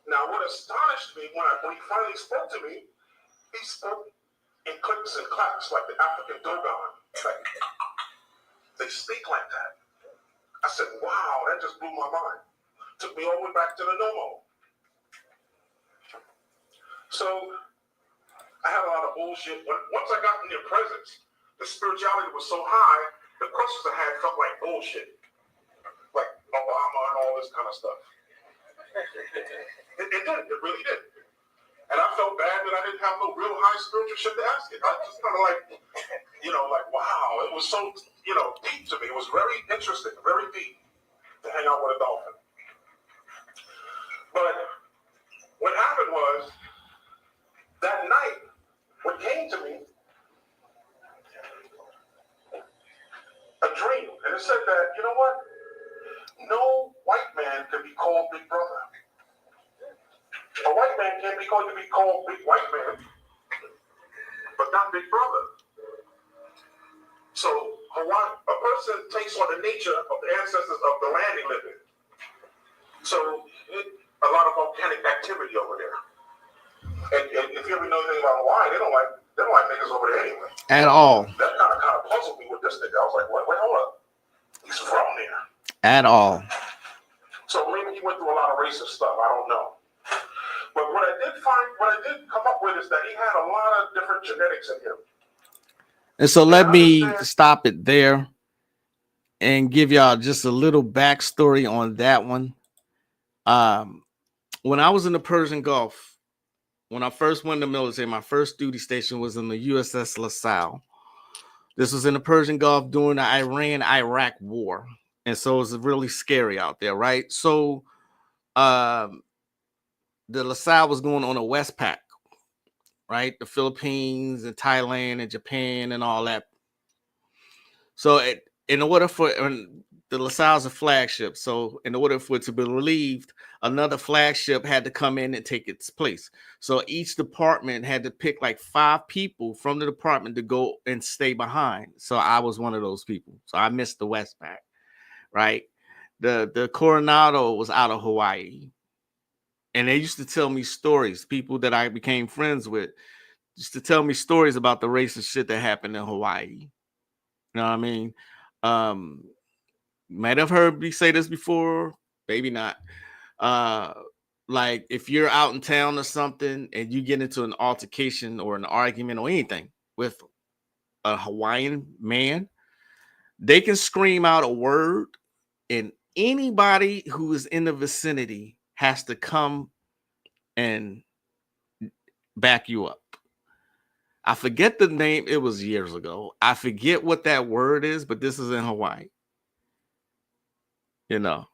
Now, what astonished me when he finally spoke to me, he spoke in clicks and claps like the African Dogon. Like, they speak like that. I said, wow, that just blew my mind. Took me all the way back to the Nomo. So, I had a lot of bullshit. Once I got in their presence, the spirituality was so high, the questions I had felt like bullshit. Like Obama and all this kind of stuff. It did. It really did. And I felt bad that I didn't have no real high spiritual shit to ask it. I just kind of like, like, wow. It was so, deep to me. It was very interesting, very deep to hang out with a dolphin. But what happened was, that night, what came to me, a dream. And it said that, you know what? No white man can be called Big Brother. A white man can be called Big White Man, but not Big Brother. So a person takes on the nature of the ancestors of the land they live in. So a lot of volcanic activity over there. And if you ever know anything about Hawaii, they don't like niggas over there anyway. At all. That kind of puzzled me with this nigga. I was like, wait, hold up. He's from there. At all. So maybe he went through a lot of racist stuff. I don't know. But what I did come up with is that he had a lot of different genetics in him. And so let me stop it there and give y'all just a little backstory on that one. When I was in the Persian Gulf, when I first went in the military, my first duty station was in the USS LaSalle. This was in the Persian Gulf during the Iran-Iraq war. And so it was really scary out there, right? So the LaSalle was going on a Westpac, right? The Philippines and Thailand and Japan and all that. So in order for the LaSalle's a flagship, so in order for it to be relieved, another flagship had to come in and take its place. So each department had to pick like 5 people from the department to go and stay behind. So I was one of those people. So I missed the Westpac, right? The Coronado was out of Hawaii. And they used to tell me stories. People that I became friends with used to tell me stories about the racist shit that happened in Hawaii. You know what I mean? Might have heard me say this before, maybe not. Like if you're out in town or something and you get into an altercation or an argument or anything with a Hawaiian man, they can scream out a word and anybody who is in the vicinity has to come and back you up. I forget the name. It was years ago. I forget what that word is, but this is in Hawaii. You know,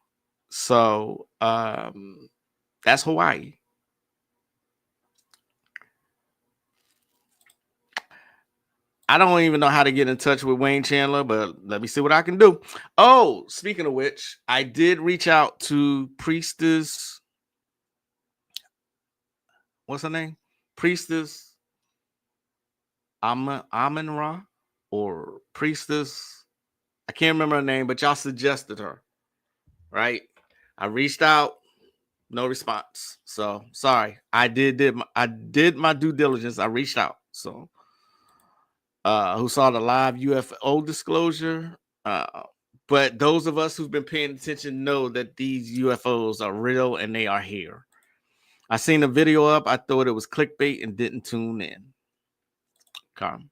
so that's Hawaii. I don't even know how to get in touch with Wayne Chandler, but let me see what I can do. Oh, speaking of which, I did reach out to Priestess. What's her name? Priestess Amun-Ra or Priestess I can't remember her name, but y'all suggested her, right? I reached out, no response. So sorry. I did my due diligence. I reached out. So who saw the live UFO disclosure? But those of us who've been paying attention know that these UFOs are real and they are here. I seen the video up. I thought it was clickbait and didn't tune in. Okay.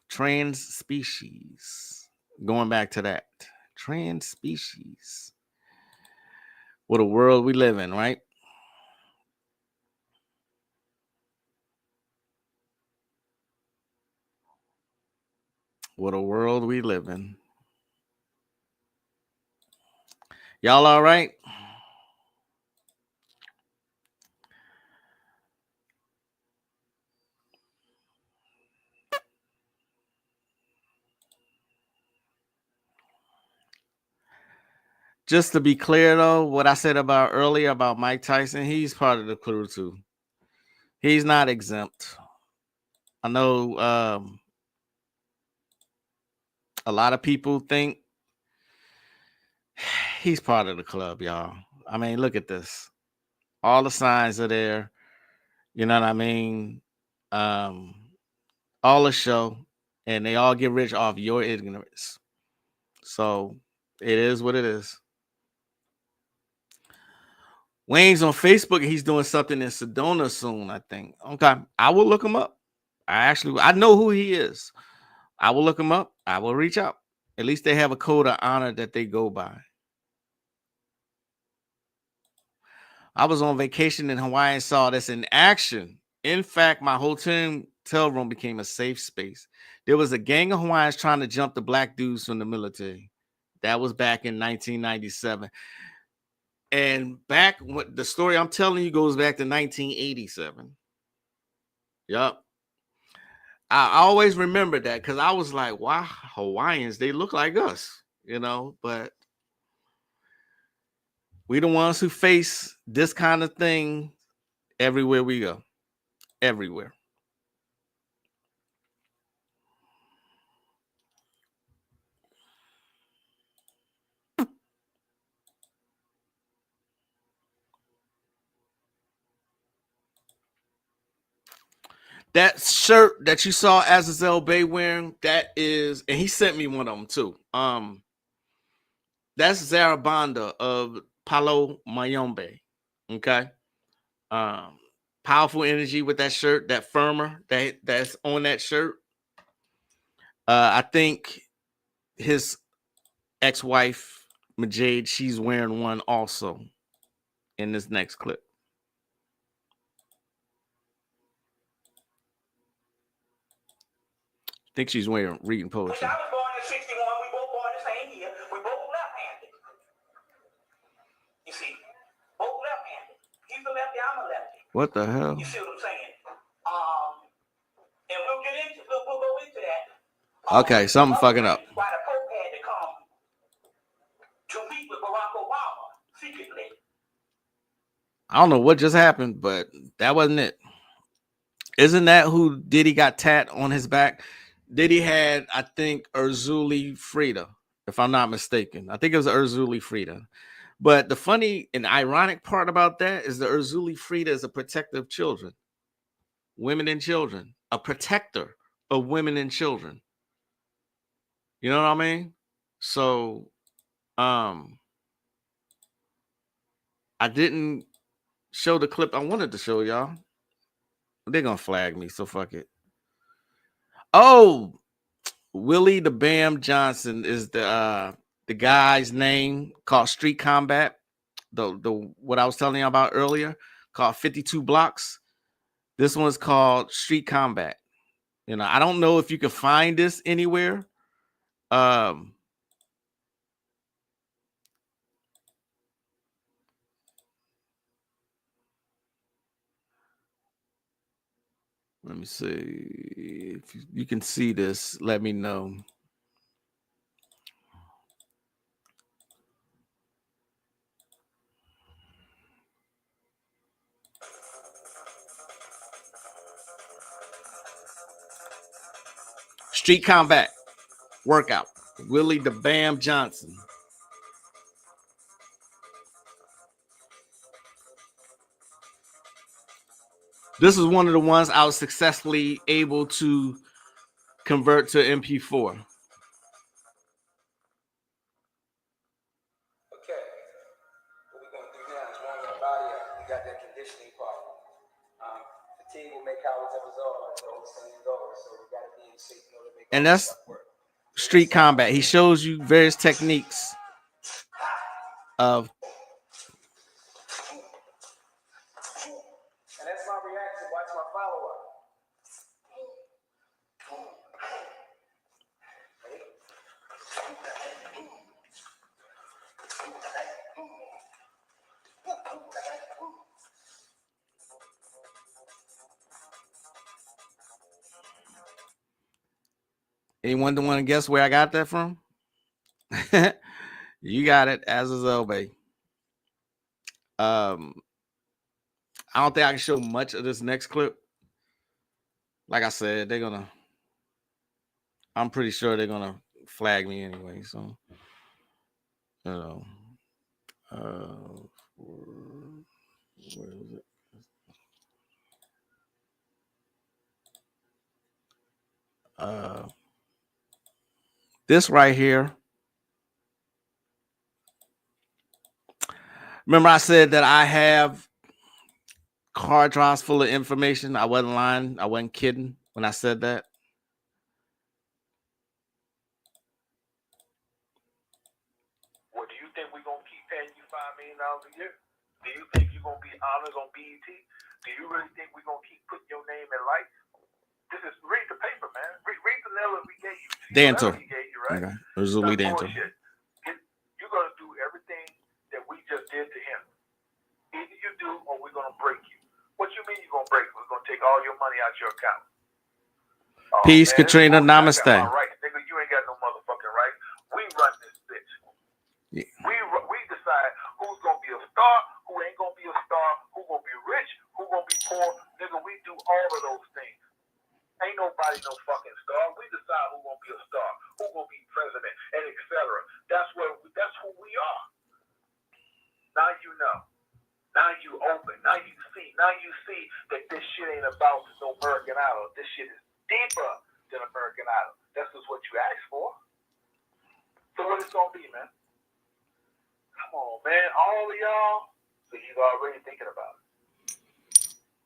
Trans species. Going back to that. Trans species. What a world we live in, right? What a world we live in. Y'all all right? Just to be clear, though, what I said about earlier about Mike Tyson, he's part of the crew, too. He's not exempt. I know a lot of people think he's part of the club, y'all. I mean, look at this. All the signs are there. You know what I mean? All the show, and they all get rich off your ignorance. So it is what it is. Wayne's on Facebook. He's doing something in Sedona soon, I think. Okay, I will look him up. I know who he is. I will look him up. I will reach out. At least they have a code of honor that they go by. I was on vacation in Hawaii and saw this in action. In fact, my hotel room became a safe space. There was a gang of Hawaiians trying to jump the black dudes from the military. That was back in 1997. And back when the story I'm telling you goes back to 1987. Yup. I always remember that because I was like, wow, Hawaiians, they look like us, but we the ones who face this kind of thing everywhere we go. Everywhere. That shirt that you saw Azazel Bay wearing, that is, and he sent me one of them too. That's Zarabanda of Palo Mayombe. Okay. Powerful energy with that shirt, that firmer that's on that shirt. I think his ex-wife, Majade, she's wearing one also in this next clip. I think she's reading poetry. I was born in 61. We both born the same year. We both left-handed. You see, both left-handed. He's a lefty, I'm a lefty. What the hell? You see what I'm saying? And we'll go into that. Okay, something fucking up. Why the Pope had to come to meet with Barack Obama secretly. I don't know what just happened, but that wasn't it. Isn't that who Diddy got tat on his back? Diddy had, I think, Urzuli Frida, if I'm not mistaken. I think it was Urzuli Frida. But the funny and ironic part about that is the Urzuli Frida is a protector of children, women and children, a protector of women and children. You know what I mean? So, I didn't show the clip I wanted to show y'all. They're gonna flag me, so fuck it. Oh, Willie the Bam Johnson is the guy's name, called Street Combat. The what I was telling you about earlier, called 52 Blocks. This one's called Street Combat. I don't know if you can find this anywhere. Let me see if you can see this. Let me know. Street Combat workout. Willie the Bam Johnson. This is one of the ones I was successfully able to convert to MP4. Okay. What we're going to do now is warm your body up. We got that conditioning part. Fatigue will make cowards of us all, as the old saying goes. So we got to be in shape in order to make And that's Street Combat. He shows you various techniques of. And that's my reaction. Watch my follow-up. Anyone want to guess where I got that from? You got it, as is Elbay. I don't think I can show much of this next clip. Like I said, I'm pretty sure they're gonna flag me anyway. So, you know, where is it? This right here. Remember, I said that I have hard drives full of information. I wasn't lying. I wasn't kidding when I said that. Well, do you think we're going to keep paying you $5 million a year? Do you think you're going to be honored on BET? Do you really think we're going to keep putting your name in lights? This is, read the paper, man. Read the letter we gave you. Danto. We gave you, right? Okay. It was Lee Danto. You're going to do everything that we just did to him. Either you do or we're going to break you. What you mean you're going to break? We're going to take all your money out your account. Peace, man, Katrina. Namaste. Right, nigga, you ain't got no motherfucking right. We run this bitch. Yeah. We decide who's going to be a star, who ain't going to be a star, who going to be rich, who going to be poor. Nigga, we do all of those things. Ain't nobody no fucking star. We decide who gonna be a star, who gonna be president, and etc. That's who we are. Now you know. Now you open. Now you see. Now you see that this shit ain't about no American Idol. This shit is deeper than American Idol. That's just what you asked for. So what it's gonna be, man? Come on, man. All of y'all. So he's already thinking about it.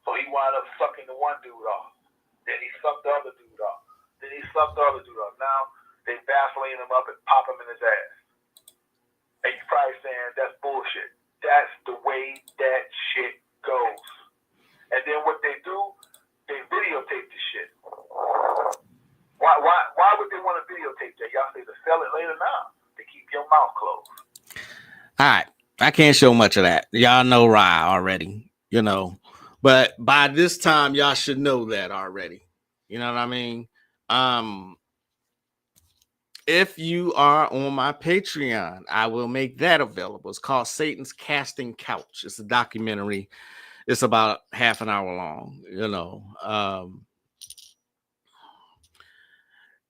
So he wound up sucking the one dude off. Then he sucked the other dude off. Then he sucked the other dude off. Now they Vaseline him up and pop him in his ass. And you probably saying that's bullshit. That's the way that shit goes. And then what they do, they videotape the shit. Why would they want to videotape that? Y'all say to sell it later now. To keep your mouth closed. All right. I can't show much of that. Y'all know Rye already, you know. But by this time, y'all should know that already. You know what I mean? If you are on my Patreon, I will make that available. It's called Satan's Casting Couch. It's a documentary. It's about half an hour long, you know.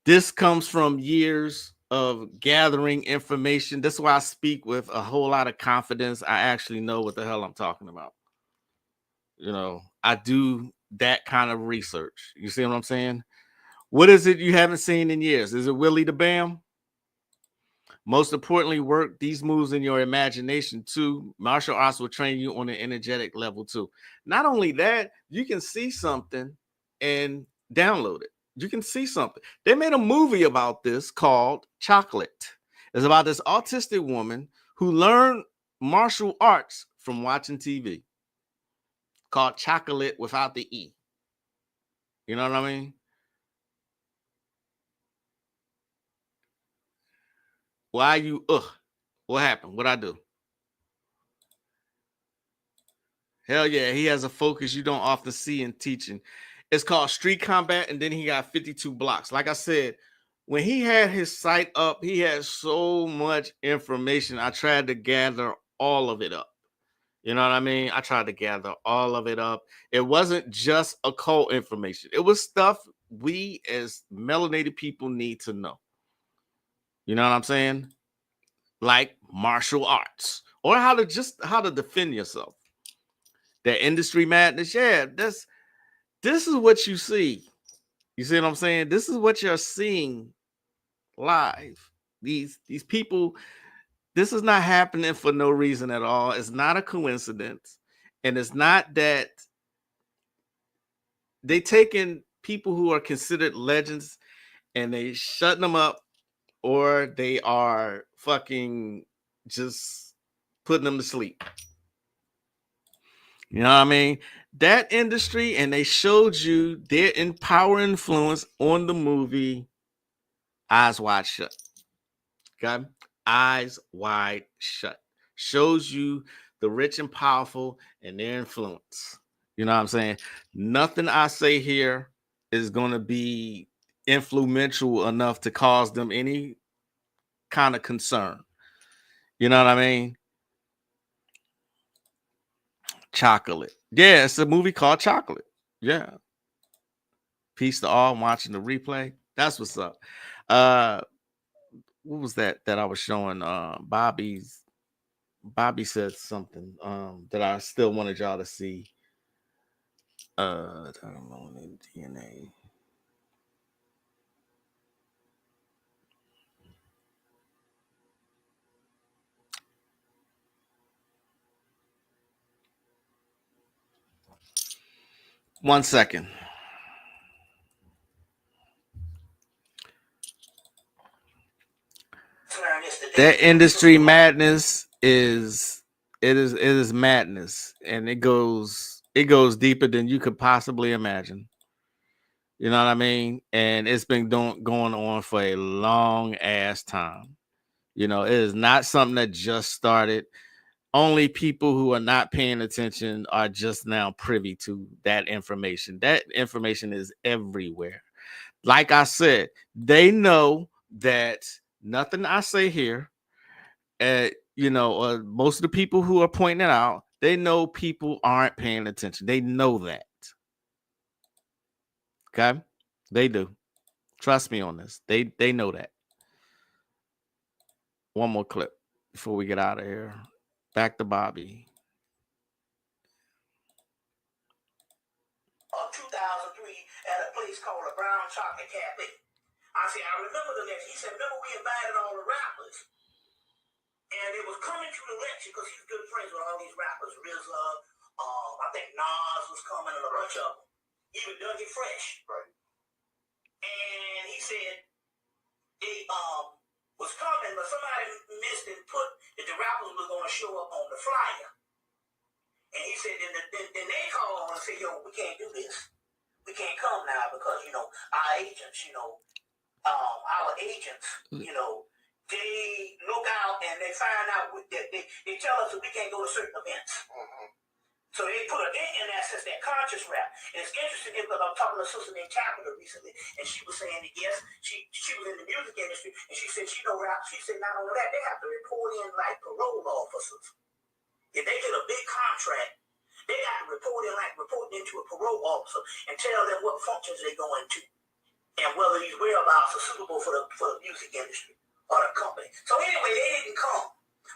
This comes from years of gathering information. This is why I speak with a whole lot of confidence. I actually know what the hell I'm talking about. You know, I do that kind of research. You see what I'm saying? What is it you haven't seen in years? Is it Willie the Bam? Most importantly, work these moves in your imagination too. Martial arts will train you on an energetic level too. Not only that, you can see something and download it. You can see something. They made a movie about this called Chocolate. It's about this autistic woman who learned martial arts from watching TV. Called Chocolate without the E. You know what I mean? Why you what happened? What'd I do? Hell yeah, he has a focus you don't often see in teaching. It's called Street Combat, and then he got 52 blocks. Like I said, when he had his site up, he had so much information. I tried to gather all of it up. You know what I mean? I tried to gather all of it up. It wasn't just occult information. It was stuff we as melanated people need to know. You know what I'm saying? Like martial arts or how to defend yourself. That industry madness, yeah, this is what you see. You see what I'm saying? This is what you're seeing live. These people, this is not happening for no reason at all. It's not a coincidence. And it's not that they taking people who are considered legends and they shutting them up, or they are fucking just putting them to sleep. You know what I mean? That industry, and they showed you their power influence on the movie Eyes Wide Shut. Okay? Eyes Wide Shut. Shows you the rich and powerful and their influence. You know what I'm saying? Nothing I say here is going to be influential enough to cause them any kind of concern. You know what I mean? Chocolate. Yeah, it's a movie called Chocolate. Yeah. Peace to all watching the replay. That's what's up. What was that I was showing? Bobby said something that I still wanted y'all to see. DNA. One second. That industry madness is madness, and it goes deeper than you could possibly imagine. You know what I mean? And it's been going on for a long ass time. You know, it is not something that just started. Only people who are not paying attention are just now privy to that information. That information is everywhere. Like I said, they know that nothing I say here, most of the people who are pointing it out, they know people aren't paying attention. They know that. Okay? They do. Trust me on this. They know that. One more clip before we get out of here. Back to Bobby. 2003 at a place called a Brown Chocolate Cafe. I remember the lecture. He said, remember we invited all the rappers. And it was coming to the lecture because he's good friends with all these rappers. RZA, I think Nas was coming and a bunch of them. Even Dougie Fresh. Right. And he said they was coming, but somebody missed and put that the rappers was going to show up on the flyer. And he said, then they called and said, yo, we can't do this. We can't come now because, our agents, they look out and they find out that they tell us that we can't go to certain events. Mm-hmm. So they put a dent in that since that conscious rap. And it's interesting because I was talking to a sister named Tabitha recently, and she was saying that yes, she was in the music industry, and she said she know rap. She said not only that, they have to report in like parole officers. If they get a big contract, they got to report into a parole officer and tell them what functions they go into and whether these whereabouts are suitable for the music industry or the company. So anyway, they didn't come,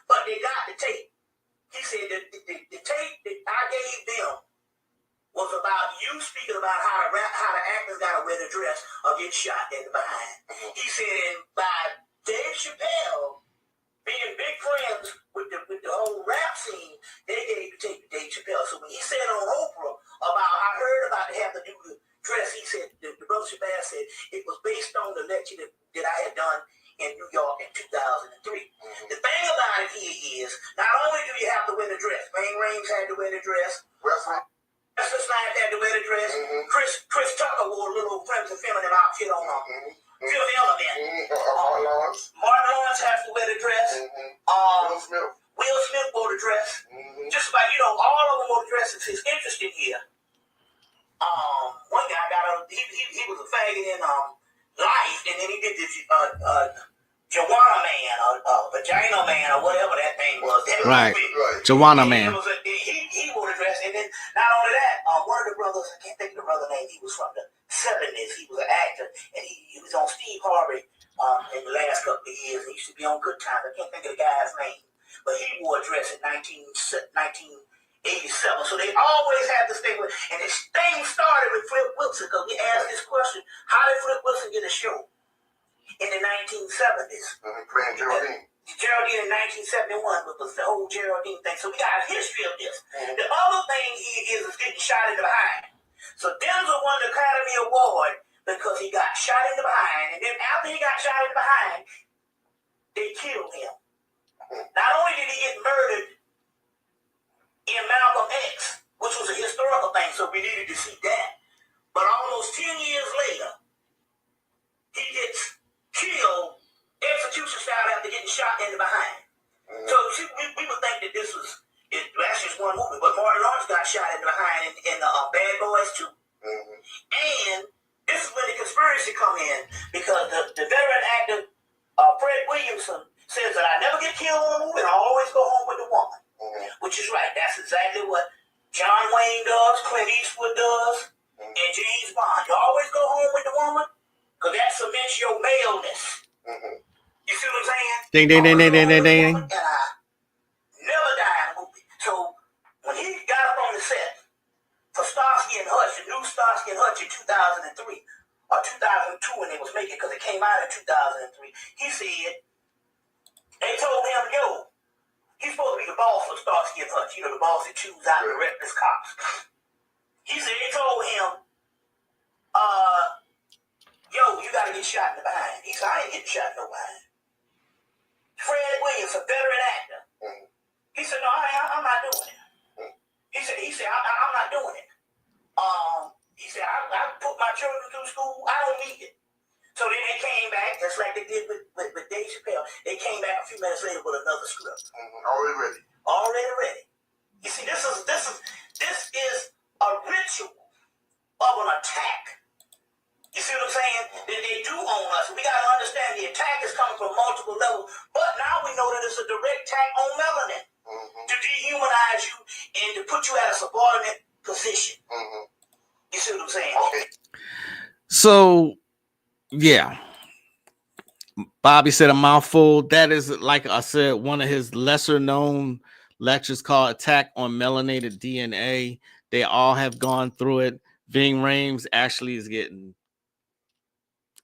but they got the tape. He said that the tape that I gave them was about you speaking about how the actors got to wear the dress or get shot in the behind. He said, and by Dave Chappelle being big friends with the whole rap scene, they gave the tape to Dave Chappelle. So when he said on Oprah about I heard about they have to do the dress, he said the brother Chappelle said it was based on the lecture that I had done in New York in 2003. Mm-hmm. The thing about it here is, not only do you have to wear the dress, Bang Rames had to wear the dress, Wesley Snipes had to wear the dress, Chris Tucker wore a little Friends of Feminine outfit on Feel the Element. Martin Lawrence has to wear the dress. Will Smith wore the dress. Just about, all of them wore the dresses. It's interesting here. One guy he was a faggot in Life, and then he did the Joanna Man or Vagina Man or whatever that thing was. Right. Joanna Man. He wore the dress, and then not only that, one of the brothers, I can't think of the brother's name, he was from the 70s. He was an years. He used to be on Good Times. I can't think of the guy's name. But he wore a dress in 1987. So they always have this thing. And this thing started with Flip Wilson, because we asked this question: how did Flip Wilson get a show in the 1970s? Playing Geraldine. Geraldine in 1971 was the whole Geraldine thing. So we got a history of this. The other thing he is getting shot in the behind. So Denzel won the Academy Award because he got shot in the behind. And then after he got shot in the behind, they killed him. Not only did he get murdered in Malcolm X, which was a historical thing, so we needed to see that. But almost 10 years later, he gets killed execution style after getting shot in the behind. So see, we would think that that's just one movie, but Martin Lawrence got shot in the behind in Bad Boys 2. And this is when the conspiracy come in, because the veteran actor Fred Williamson says that I never get killed on a movie, and I always go home with the woman. Which is right. That's exactly what John Wayne does, Clint Eastwood does, and James Bond. You always go home with the woman, because that cements your maleness. You see what I'm saying? Ding, ding, ding, ding, ding, ding, ding. And I never die in a movie. So when he got up on the set for Starsky and Hutch, the new Starsky and Hutch in 2003 or 2002 when they was making, because it came out in 2003, he said, they told him, yo, he's supposed to be the boss of Starsky and Hutch, the boss that chooses out the reckless cops. He said, they told him, yo, you got to get shot in the behind. He said, I ain't getting shot in no behind. Fred Williams, a veteran actor. He said, no, I'm not doing it. He said, I'm not doing it. He said, I put my children through school. I don't need it. So then they came back, just like they did with Dave Chappelle. They came back a few minutes later with another script. Already ready. You see, this is a ritual of an attack. You see what I'm saying? That they do own us. We got to understand the attack is coming from multiple levels. But now we know that it's a direct attack on melanin to dehumanize you and to put you at a subordinate position. You see what I'm saying? Okay. So, yeah. Bobby said a mouthful. That is, like I said, one of his lesser known lectures called Attack on Melanated DNA. They all have gone through it. Ving Rhames actually is getting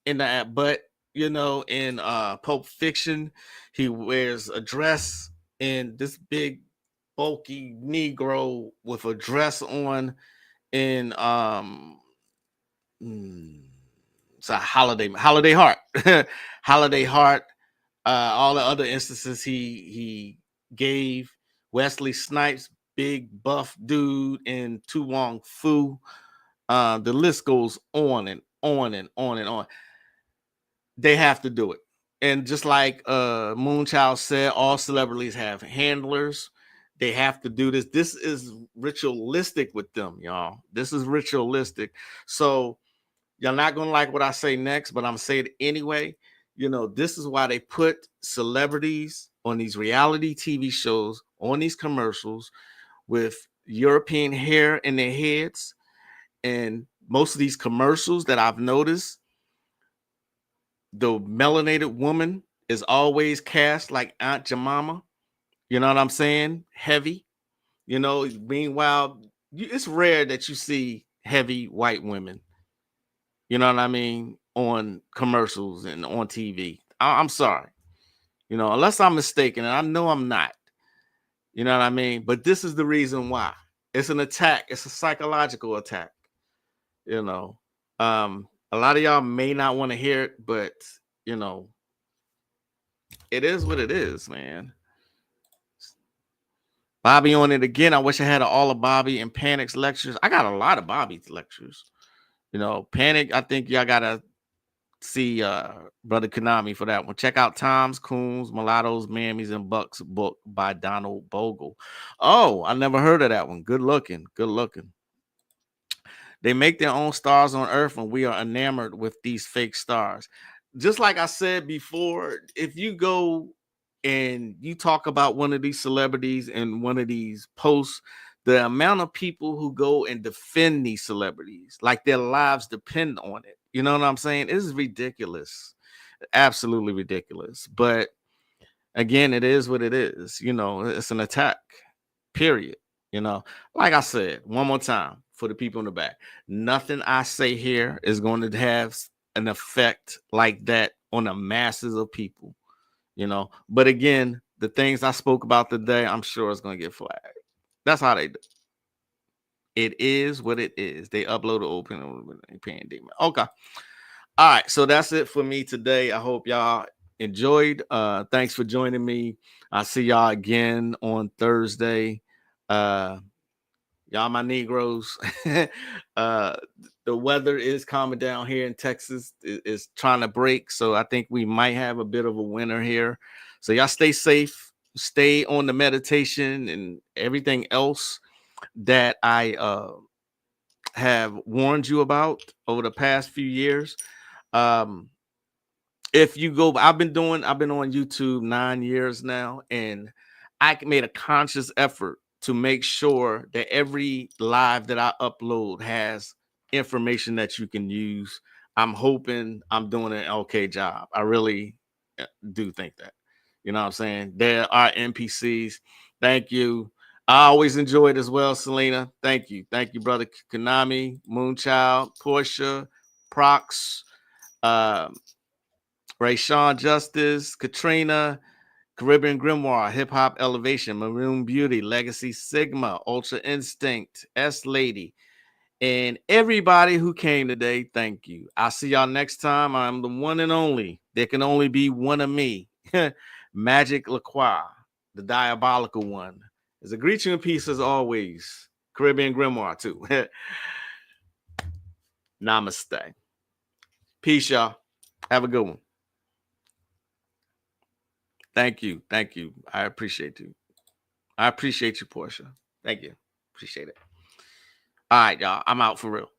in that, but in Pulp Fiction, he wears a dress, and this big bulky Negro with a dress on in it's a Holiday Heart. Holiday Heart. All the other instances he gave. Wesley Snipes, big buff dude in Tu Wong Fu. The list goes on and on and on and on. They have to do it. And just like Moonchild said, all celebrities have handlers. They have to do this. This is ritualistic with them, y'all. This is ritualistic. So you're not going to like what I say next, but I'm going to say it anyway. This is why they put celebrities on these reality TV shows, on these commercials with European hair in their heads. And most of these commercials that I've noticed, the melanated woman is always cast like Aunt Jemima. You know what I'm saying? Heavy. Meanwhile, it's rare that you see heavy white women. You know what I mean? On commercials and on TV. I'm sorry. Unless I'm mistaken, and I know I'm not. You know what I mean? But this is the reason why. It's an attack. It's a psychological attack. A lot of y'all may not want to hear it, but it is what it is, man. Bobby on it again. I wish I had all of Bobby and Panic's lectures. I got a lot of Bobby's lectures. Panic, I think y'all gotta see Brother Konami for that one. Check out Toms, Coons, Mulattoes, Mammies, and Bucks book by Donald Bogle. Oh, I never heard of that one. Good looking. They make their own stars on Earth, and we are enamored with these fake stars. Just like I said before, if you go and you talk about one of these celebrities in one of these posts, the amount of people who go and defend these celebrities, like their lives depend on it. You know what I'm saying? It is ridiculous. Absolutely ridiculous. But again, it is what it is. You know, it's an attack, period. You know, like I said, one more time for the people in the back, nothing I say here is going to have an effect like that on the masses of people, you know. But again, the things I spoke about today, I'm sure it's going to get flagged. That's how they do. It is what it is. They upload the open pandemic. Okay. All right, so that's it for me today. I hope y'all enjoyed. Thanks for joining me. I'll see y'all again on Thursday. Y'all my Negroes. The weather is calming down here in Texas. It's trying to break, so I think we might have a bit of a winter here. So y'all stay safe, stay on the meditation and everything else that I have warned you about over the past few years. If you go, I've been on YouTube 9 years now, and I made a conscious effort to make sure that every live that I upload has information that you can use. I'm hoping I'm doing an okay job. I really do think that. You know what I'm saying? There are NPCs. Thank you. I always enjoy it as well, Selena. Thank you. Thank you, brother Konami, Moonchild, Portia, Prox, Rayshawn Justice, Katrina, Caribbean Grimoire, Hip Hop Elevation, Maroon Beauty, Legacy Sigma, Ultra Instinct, S Lady, and everybody who came today. Thank you. I'll see y'all next time. I'm the one and only. There can only be one of me, Magic LaCroix, the diabolical one. As a greet you in peace as always. Caribbean Grimoire too. Namaste. Peace, y'all. Have a good one. Thank you. Thank you. I appreciate you. I appreciate you, Portia. Thank you. Appreciate it. All right, y'all. I'm out for real.